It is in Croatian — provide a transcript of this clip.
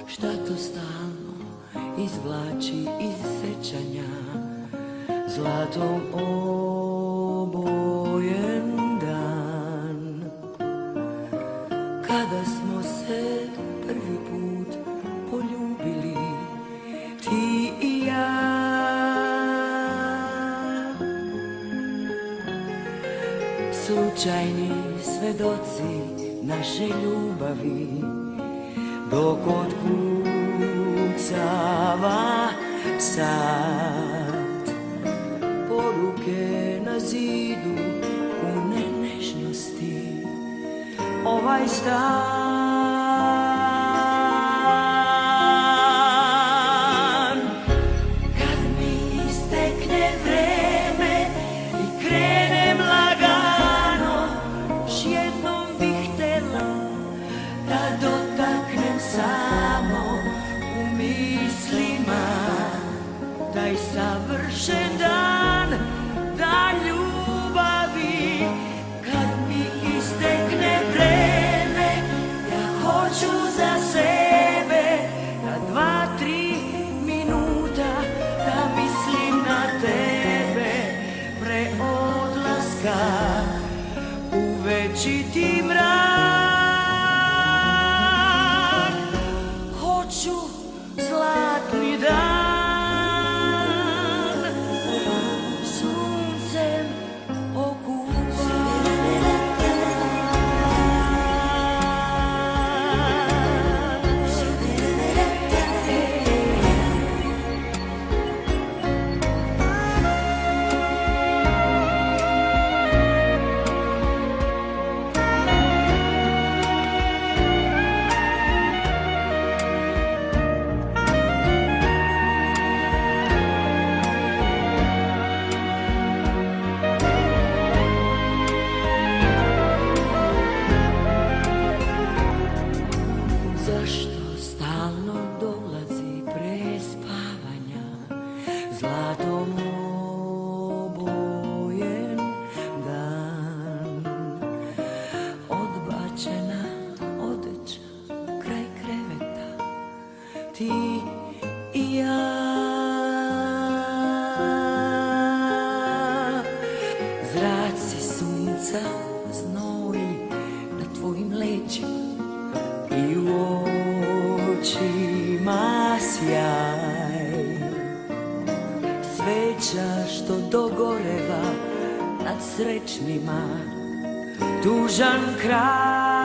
šta to stalno izvlači iz sećanja, zlatom obojen dan, kada smo se prvi put poljubili, ti i ja. Slučajni svedoci naše ljubavi, dok otkucava sat, poruke na zidu pune nežnosti, ovaj stan. Kad mi istekne vreme i krenem lagano, još jednom bih htjela da dotaknem samo u mislima taj savršen dan, dan ljubavi. Kad mi istekne vreme, ja hoću za sebe na 2-3 minuta da mislim na tebe pre odlaska u večiti mrak. Hoću zlatni dan, suncem okupan. Zašto stalno dolazi pre spavanja, zlatom obojen dan, odbačena odeća kraj kreveta, ti i ja. Zraci sunca znoji na tvojim leđima i u očima sjaj, sveća što dogoreva nad srećnima, tužan kraj.